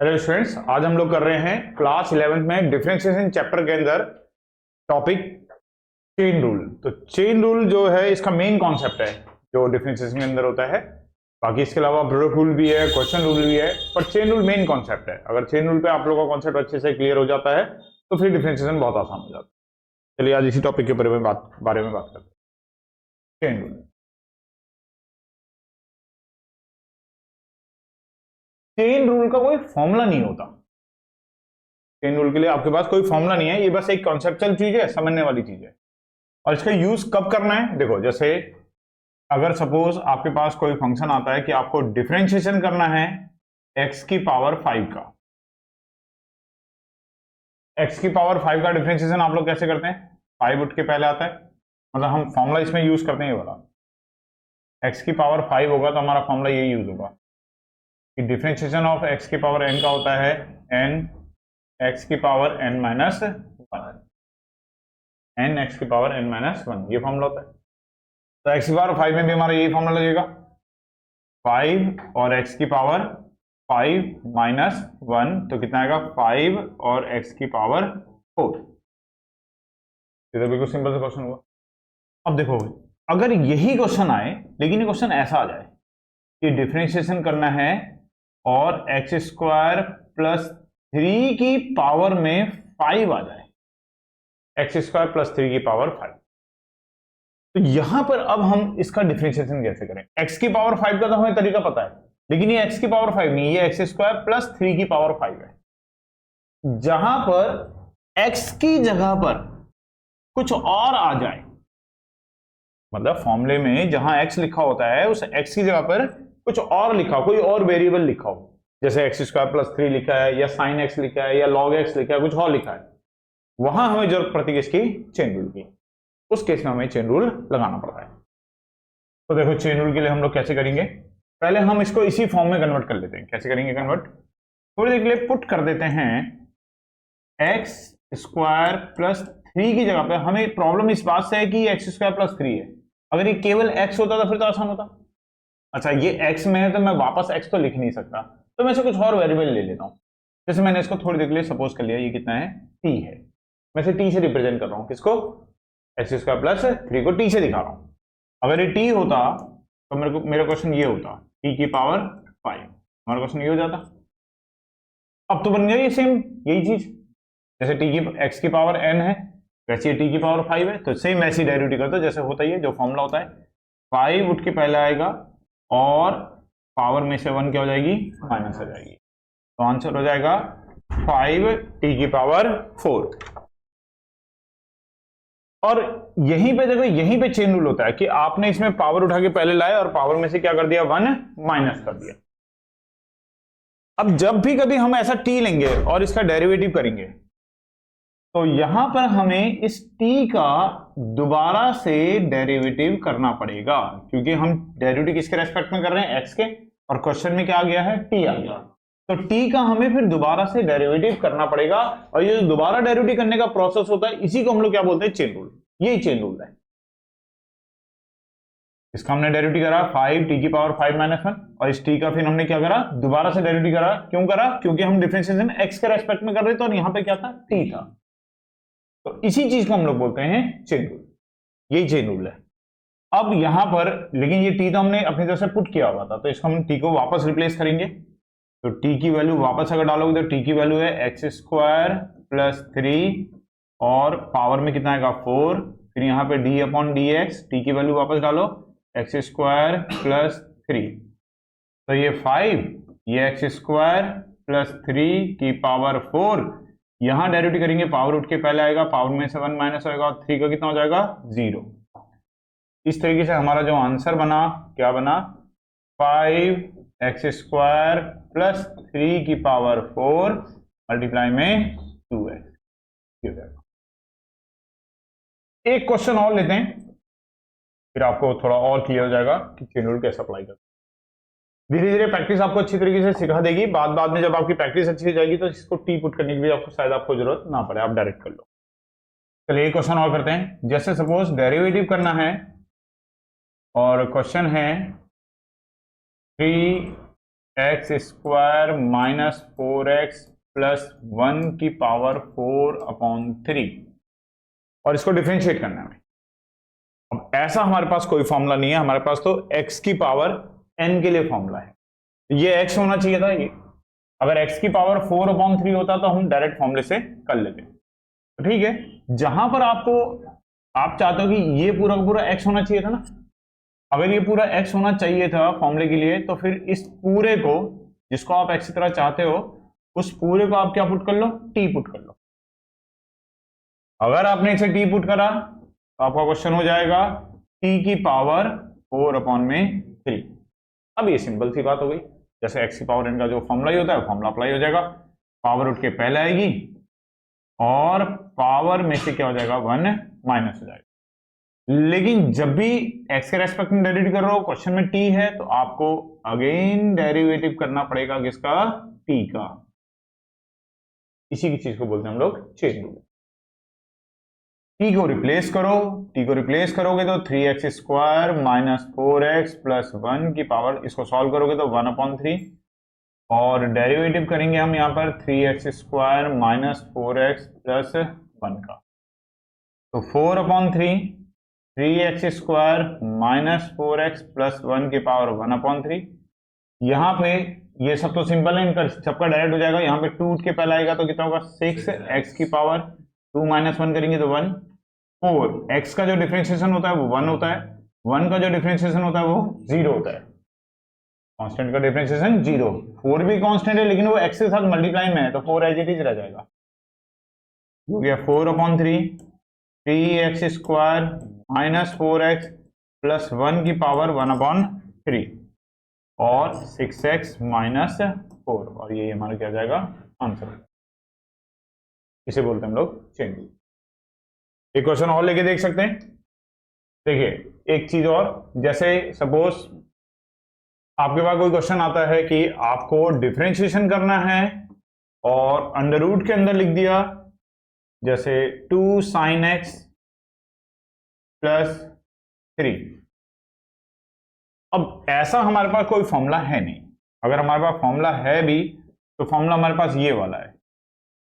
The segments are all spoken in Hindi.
हेलो स्टूडेंट्स, आज हम लोग कर रहे हैं क्लास 11th में डिफरेंशिएशन चैप्टर के अंदर टॉपिक चेन रूल। तो चेन रूल जो है इसका मेन कॉन्सेप्ट है जो डिफरेंशिएशन के अंदर होता है। बाकी इसके अलावा प्रोडक्ट रूल भी है, क्वेश्चन रूल भी है, पर चेन रूल मेन कॉन्सेप्ट है। अगर चेन रूल पे आप लोगों का कॉन्सेप्ट अच्छे से क्लियर हो जाता है तो फिर डिफरेंशिएशन बहुत आसान हो जाता है। चलिए आज इसी टॉपिक के बारे में बात करते हैं। Chain rule. चेन रूल का कोई फॉर्मूला नहीं होता। चेन रूल के लिए आपके पास कोई फॉर्मूला नहीं है, ये बस एक कॉन्सेप्चुअल चीज है, समझने वाली चीज है। और इसका यूज कब करना है, देखो जैसे अगर सपोज आपके पास कोई फंक्शन आता है कि आपको डिफरेंशिएशन करना है x की पावर 5 का। x की पावर 5 का डिफरेंशिएशन आप लोग कैसे करते हैं? 5 उठ के पहले आता है, मतलब हम फॉर्मूला इसमें यूज करते हैं ये वाला। x की पावर 5 होगा तो हमारा फॉर्मूला यही यूज होगा कि डिफरेंशिएशन ऑफ x की पावर n का होता है n x की power n minus 1, n x की पावर n माइनस 1, ये फॉर्मूला होता है। तो x की पावर 5 में भी हमारा यही फॉर्मूला लगेगा, 5 और x की पावर 5 माइनस 1, तो कितना आएगा 5 और x की पावर 4। ये तो बिल्कुल सिंपल सा क्वेश्चन हुआ। अब देखो अगर यही क्वेश्चन आए, लेकिन ये क्वेश्चन ऐसा आ जाए कि डिफरेंशिएशन करना है और एक्स स्क्वायर प्लस 3 की पावर में 5 आ जाए, एक्स स्क्वायर प्लस 3 की पावर 5, तो यहां पर अब हम इसका डिफरेंशिएशन कैसे करें? x की पावर 5 का तो हमें तरीका पता है, लेकिन ये x की पावर 5 नहीं, ये एक्स स्क्वायर प्लस 3 की पावर 5 है। जहां पर x की जगह पर कुछ और आ जाए, मतलब फॉर्मूले में जहां x लिखा होता है उस x की जगह पर कुछ और लिखा हो, कोई और वेरिएबल लिखा हो, जैसे एक्स स्क्वायर प्लस 3 लिखा है या साइन x लिखा है या लॉग x लिखा है, कुछ और लिखा है, वहां हमें जरूरत पड़ती है इसकी चेन रूल की। उस केस में हमें चेन रूल लगाना पड़ता है। तो देखो चेन रूल के लिए हम लोग कैसे करेंगे, पहले हम इसको इसी फॉर्म में कन्वर्ट कर लेते हैं। कैसे करेंगे कन्वर्ट? थोड़ी देर के लिए पुट कर देते हैं एक्स स्क्वायर प्लस 3 की जगह पे। हमें प्रॉब्लम इस बात से है कि एक्स स्क्वायर प्लस 3 है, अगर ये केवल एक्स होता तो फिर तो आसान होता। अच्छा ये एक्स में है तो मैं वापस एक्स तो लिख नहीं सकता, तो मैं इसे कुछ और वेरिएबल ले लेता हूं। जैसे मैंने इसको थोड़ी देर के लिए सपोज कर लिया, ये कितना है टी है, मैं इसे टी से रिप्रेजेंट कर रहा हूं। किसको? एक्स स्क्वायर प्लस 3 को टी से दिखा रहा हूं। अगर ये टी होता तो मेरा क्वेश्चन ये होता टी की पावर 5, हमारा क्वेश्चन ये हो जाता। अब तो बन गया ये सेम यही चीज, जैसे टी की एक्स की पावर n है वैसे टी की पावर 5 है, तो सेम वैसी डेरिवेटिव करते जैसे होता ही है, जो फॉर्मूला होता है 5 उठ के पहले आएगा और पावर में से 1 क्या हो जाएगी, माइनस हो जाएगी, तो आंसर हो जाएगा 5 टी की पावर 4। और यहीं पे देखो, यहीं पे चेन रूल होता है कि आपने इसमें पावर उठा के पहले लाए और पावर में से क्या कर दिया, 1 माइनस कर दिया। अब जब भी कभी हम ऐसा टी लेंगे और इसका डेरिवेटिव करेंगे तो यहां पर हमें इस टी का दोबारा से डेरिवेटिव करना पड़ेगा, क्योंकि हम डेरिवेटिव किसके रेस्पेक्ट में कर रहे हैं, एक्स के, और क्वेश्चन में क्या आ गया है, टी आ गया। तो टी का हमें फिर दोबारा से डेरिवेटिव करना पड़ेगा, और ये जो दोबारा डेरिवेटिव करने का प्रोसेस होता है इसी को हम लोग क्या बोलते हैं, चेन रूल। यही चेन रूल है। इसका हमने डेरिवेटिव करा 5 टी की पावर 5 माइनस 1, और इस टी का फिर हमने क्या करा, दोबारा से डेरिवेटिव करा। क्यों करा? क्योंकि हम डिफरेंशिएशन एक्स के रेस्पेक्ट में कर रहे थे और यहां पे क्या था, टी था। तो इसी चीज को हम लोग बोलते हैं चेन रूल, यही चेन रूल है। अब यहां पर लेकिन ये टी तो हमने अपनी तरफ से पुट किया हुआ था, तो इसको हम टी को वापस रिप्लेस करेंगे। तो टी की वैल्यू वापस अगर डालोगे तो टी की वैल्यू है एक्स स्क्वायर प्लस 3 और पावर में कितना आएगा 4, फिर यहाँ पे D upon D x, T की वैल्यू वापस डालो एक्स स्क्वायर प्लस 3, तो ये 5, ये एक्स स्क्वायर प्लस 3 की पावर 4, यहां डेरिवेटिव करेंगे पावर उठ के पहले आएगा, पावर में से 1 माइनस होगा और 3 का कितना हो जाएगा, 0। इस तरीके से हमारा जो आंसर बना, क्या बना, 5 एक्स स्क्वायर प्लस 3 की पावर 4 मल्टीप्लाई में 2x। एक क्वेश्चन और लेते हैं, फिर आपको थोड़ा और क्लियर हो जाएगा कि चेन रूल कैसे अप्लाई करते हैं। धीरे धीरे प्रैक्टिस आपको अच्छी तरीके से सिखा देगी, बाद में जब आपकी प्रैक्टिस अच्छी हो जाएगी तो इसको टी पुट करने की भी आपको शायद आपको जरूरत ना पड़े, आप डायरेक्ट कर लो। चलिए एक क्वेश्चन और करते हैं। जैसे सपोज डेरिवेटिव करना है और क्वेश्चन है 3 x square minus 4x plus 1 की पावर 4/3 और इसको डिफरेंशिएट करना है। अब ऐसा हमारे पास कोई फॉर्मूला नहीं है, हमारे पास तो x की पावर n के लिए फॉर्मूला है। ये x होना चाहिए था, ये अगर x की पावर 4/3 होता तो हम डायरेक्ट फॉर्मूले से कर लेते। तो ठीक है, जहां पर आप चाहते हो कि ये पूरा का पूरा x होना चाहिए था ना, अगर ये पूरा x होना चाहिए था फॉर्मूले के लिए, तो फिर इस पूरे को, जिसको आप x की तरह चाहते हो, उस पूरे को आप क्या पुट कर लो, t पुट कर लो। अगर आपने इसे t पुट करा तो आपका क्वेश्चन हो जाएगा t की पावर 4/3। अब ये सिंपल सी बात हो गई, जैसे x की पावर n का जो फॉर्मूला ही होता है फॉर्मूला अप्लाई हो जाएगा, पावर उठ के पहले आएगी और पावर में से क्या हो जाएगा, 1 माइनस हो जाएगा। लेकिन जब भी x के रेस्पेक्ट में डेरिवेटिव कर रहे हो, क्वेश्चन में t है, तो आपको अगेन डेरिवेटिव करना पड़ेगा किसका, t का। इसी की चीज को बोलते हैं हम लोग चेन रूल। t को रिप्लेस करो, t को रिप्लेस करोगे तो 3x square minus 4x plus 1 की पावर, इसको सॉल्व करोगे तो 1/3 और डेरिवेटिव करेंगे हम यहाँ पर 3x square minus 4x plus 1 का, तो 4/3 3x square minus 4x plus 1 की पावर 1/3। यहाँ पे ये सब तो सिंपल है, इनका सबका डायरेक्ट हो जाएगा। यहाँ पे 2 उठ के पहले आएगा तो कितना होगा, 6x की पावर 2 माइनस 1 करेंगे तो 1। 4 x का जो डिफरेंशिएशन होता है वो 1 होता है, 1 का जो डिफरेंशिएशन होता है वो 0 होता है, कांस्टेंट का डिफरेंशिएशन 0। 4 भी कांस्टेंट है लेकिन वो x के साथ मल्टीप्लाई में है, तो 4 एज इट इज रह जाएगा। हो गया 4/3 3x square minus 4x plus 1 की पावर 1/3 और 6x माइनस 4, और ये हमारा क्या जाएगा, आंसर। इसे बोलते हैं हम लोग चेन रूल। एक क्वेश्चन और लेके देख सकते हैं। देखिए एक चीज और, जैसे सपोज आपके पास कोई क्वेश्चन आता है कि आपको डिफरेंशिएशन करना है और अंडर रूट के अंदर लिख दिया, जैसे 2 sin x प्लस 3। अब ऐसा हमारे पास कोई फॉर्मूला है नहीं। अगर हमारे पास फॉर्मूला है भी तो फॉर्मूला हमारे पास ये वाला है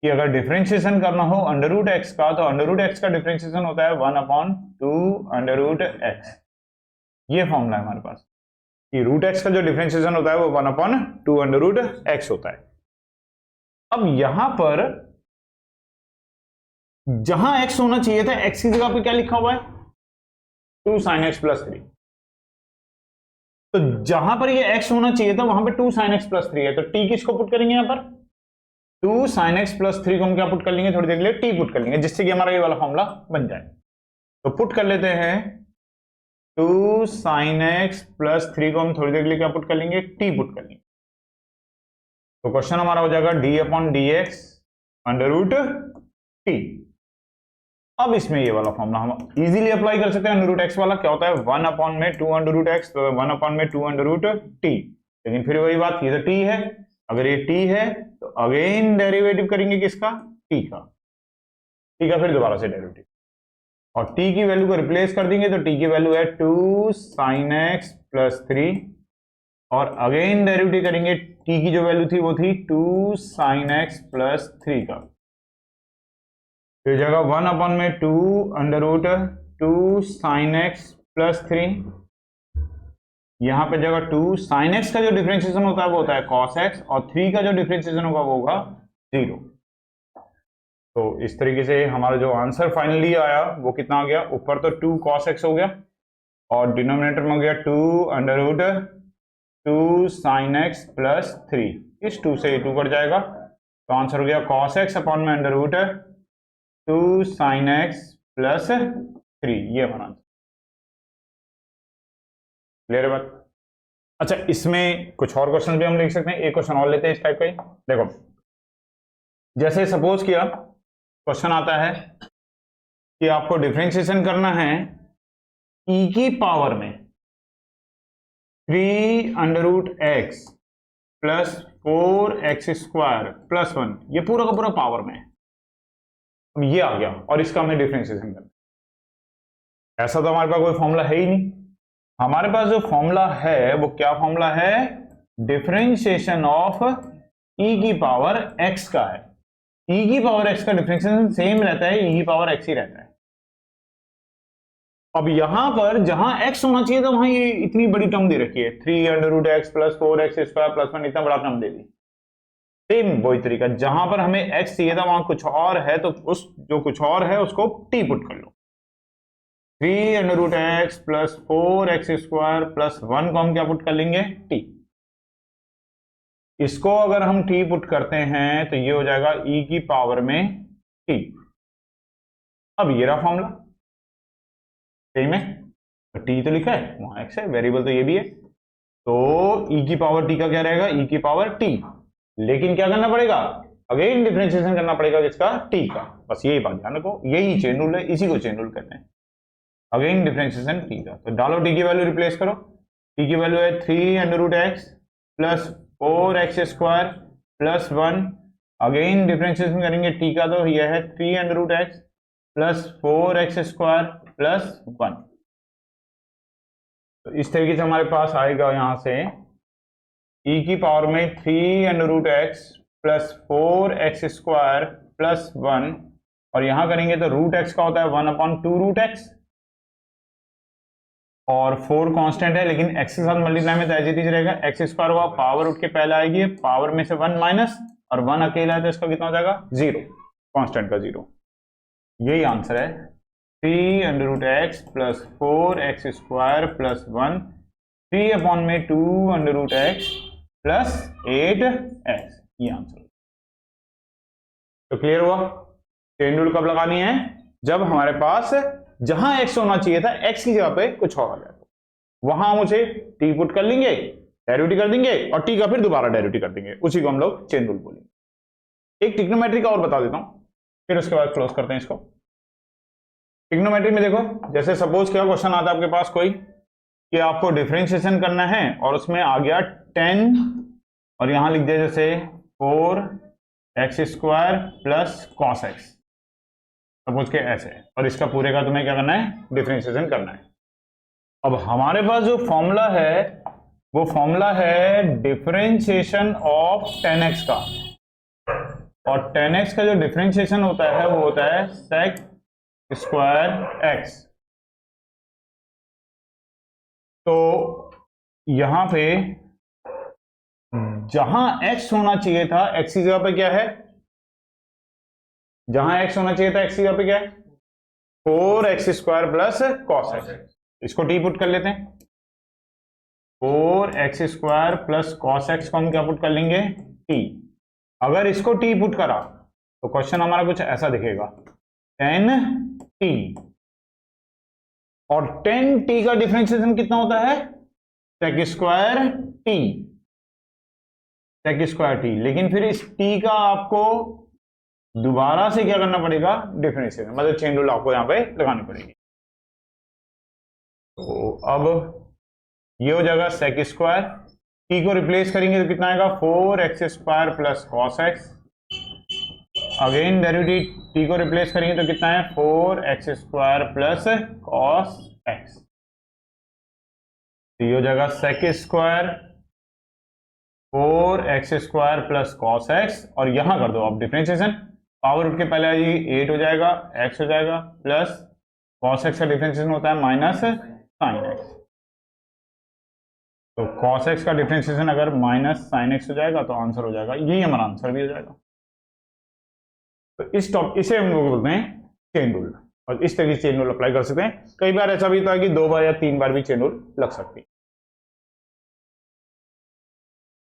कि अगर डिफरेंशिएशन करना हो अंडर रूट एक्स का, तो अंडर रूट एक्स का डिफरेंशिएशन होता है 1/2 अंडर रूट एक्स। ये फॉर्मूला है हमारे पास कि रूट एक्स का जो डिफरेंशिएशन होता है वो 1/2 अंडर रूट एक्स होता है। अब यहां पर जहां x होना चाहिए था, x की जगह पे क्या लिखा हुआ है, 2 sin x प्लस 3। तो जहां पर ये x होना चाहिए था वहां पे 2 sin x प्लस 3 है, तो t किसको पुट करेंगे यहां पर, 2 sin x प्लस 3 को हम क्या पुट कर लेंगे, थोड़ी देर के लिए t पुट कर लेंगे, जिससे कि हमारा ये वाला फॉर्मूला बन जाए। तो पुट कर लेते हैं 2 sin x प्लस 3 को हम थोड़ी देर के लिए क्या पुट कर लेंगे, t पुट कर लेंगे। तो क्वेश्चन हमारा हो जाएगा d/dx अंडर रूट t। अब इसमें ये वाला फॉर्मूला हम इजीली अप्लाई कर सकते हैं। अंडर रूट एक्स वाला क्या होता है, 1/2 अंडर रूट एक्स, तो 1/2 अंडर रूट टी। लेकिन फिर वही बात, ये तो टी है, अगर ये टी है तो अगेन डेरिवेटिव करेंगे किसका, टी का। टी का फिर दोबारा से डेरिवेटिव, और टी की वैल्यू को रिप्लेस कर देंगे तो टी की वैल्यू है 2 sin x प्लस 3, और अगेन डेरिवेटिव करेंगे, टी की जो वैल्यू थी वो थी 2 sin x प्लस 3 का। तो जगह 1/2 under root 2 sin x plus 3, यहां पे जगह 2 sin x का जो डिफरेंशिएशन होता है वो होता है cos x, और 3 का जो डिफरेंशिएशन होगा वो होगा 0। तो इस तरीके से हमारा जो आंसर फाइनली आया वो कितना आ गया, ऊपर तो 2 cos x हो गया और डिनोमिनेटर में हो गया 2 under root 2 sin x plus 3। इस 2 से 2 कट जाएगा तो आंसर हो गया cos x अपॉन में under root 2 sin x plus 3। ये हमारा आंसर। क्लियर है बात। अच्छा, इसमें कुछ और क्वेश्चन भी हम लिख सकते हैं। एक क्वेश्चन और लेते हैं इस टाइप का ही। देखो, जैसे सपोज किया क्वेश्चन आता है कि आपको डिफरेंशिएशन करना है e की पावर में 3 under root X plus 4x square plus 1, ये पूरा का पूरा पावर में है। अब ये आ गया और इसका हमें डिफरेंशिएशन करना। ऐसा तो हमारे पास कोई फॉर्मूला है ही नहीं। हमारे पास जो फॉर्मूला है वो क्या फॉर्मूला है, डिफरेंशिएशन ऑफ e की पावर x का है। e की पावर x का डिफरेंशिएशन सेम रहता है, e की पावर x ही रहता है। अब यहां पर जहां x होना चाहिए था वहां ये इतनी बड़ी टर्म दे रखी है, 3√x प्लस 4x² प्लस 1, इतना बड़ा टर्म दे दी। सेम वही तरीका, जहां पर हमें x चाहिए था वहां कुछ और है, तो उस जो कुछ और है उसको t पुट कर लो। 3√x प्लस 4x² प्लस 1 को हम क्या पुट कर लेंगे, t। इसको अगर हम t पुट करते हैं तो ये हो जाएगा e की पावर में t। अब ये रहा फॉर्मूला, सही में तो t तो लिखा है, वहां x है, वेरिएबल तो ये भी है, तो e की पावर t का क्या रहेगा, e की पावर t। लेकिन क्या करना पड़ेगा, अगेन डिफरेंशिएशन करना पड़ेगा किसका, t का। बस यही बात ध्यान रखो, यही चेन रूल है, इसी को चेन रूल कहते हैं, अगेन डिफरेंशिएशन t का। तो डालो t की वैल्यू रिप्लेस करो, t की वैल्यू है 3√x plus 4x² plus 1। Again differentiation करेंगे t का, तो यह है 3√x प्लस 4x² प्लस 1। तो इस तरीके से हमारे पास आएगा यहां से e की पावर में 3√x प्लस 4x² प्लस 1, और यहां करेंगे तो √x का होता है 1/2√x, और 4 कांस्टेंट है लेकिन x के साथ मल्टीप्लाई में तो एज इट इज रहेगा, x² हुआ, पावर उठ के पहले आएगी, पावर में से 1 माइनस, और 1 अकेला है तो इसका कितना हो जाएगा, 0, कांस्टेंट का 0। यही आंसर है, 3√x plus 4x² plus 1, 3/2√x plus 8x, ये आंसर। तो क्लियर हुआ, चेन रूल कब लगानी है, जब हमारे पास जहां x होना चाहिए था x की जगह पे कुछ और आ जाए, वहां हम उसे t पुट कर लेंगे, डेरिवेटिव कर देंगे, और t का फिर दोबारा डेरिवेटिव कर देंगे, उसी को हम लोग चेन रूल बोलेंगे। एक ट्रिग्नोमेट्री का और बता देता हूं, फिर उसके बाद क्लोज करते हैं इसको। ट्रिग्नोमेट्री में देखो, जैसे सपोज क्या क्वेश्चन आता है आपके पास कोई, कि आपको डिफरेंशिएशन करना है और उसमें आ गया 10, और यहां लिख दिया जैसे 4x² plus cos x, suppose के ऐसे, और इसका पूरे का तुम्हें क्या करना है, डिफरेंशिएशन करना है। अब हमारे पास जो फॉर्मूला है वो फॉर्मूला है डिफरेंशिएशन ऑफ 10x का, और 10x का जो डिफरेंशिएशन होता है वो होता है sec² x। तो यहां पे जहां x होना चाहिए था x की जगह पे क्या है, जहां x होना चाहिए था x की जगह पे क्या है, 4x² प्लस cos x। इसको t पुट कर लेते हैं, 4x² प्लस cos x को हम क्या पुट कर लेंगे, t। अगर इसको t पुट करा तो क्वेश्चन हमारा कुछ ऐसा दिखेगा, 10t, और 10t का डिफरेंशिएशन कितना होता है, sec²t, sec²t। लेकिन फिर इस t का आपको दोबारा से क्या करना पड़ेगा, डिफरेंशिएशन, मतलब चेन रूल आपको यहां पे लगानी पड़ेगी। तो अब ये हो जाएगा sec², t को रिप्लेस करेंगे तो कितना आएगा, 4x² plus cos x। Again derivative t को रिप्लेस करेंगे तो कितना है, 4x² प्लस cos x। तो ये हो जाएगा sec², 4x² plus cos x, और यहां कर दो आप डिफरेंशिएशन, पावर उठ के पहले आ जाएगी, 8 हो जाएगा, x हो जाएगा, प्लस cos x का डिफरेंशिएशन होता है माइनस sin x। तो cos x का डिफरेंशिएशन अगर माइनस sin x हो जाएगा तो आंसर हो जाएगा, यही हमारा आंसर भी हो जाएगा। तो इसे हम लोग बोलते हैं चेन रूल, और इस तरीके से चेन रूल अप्लाई कर सकते हैं। कई बार ऐसा भी होता है कि 2 बार या 3 बार भी चेन रूल लग सकती है।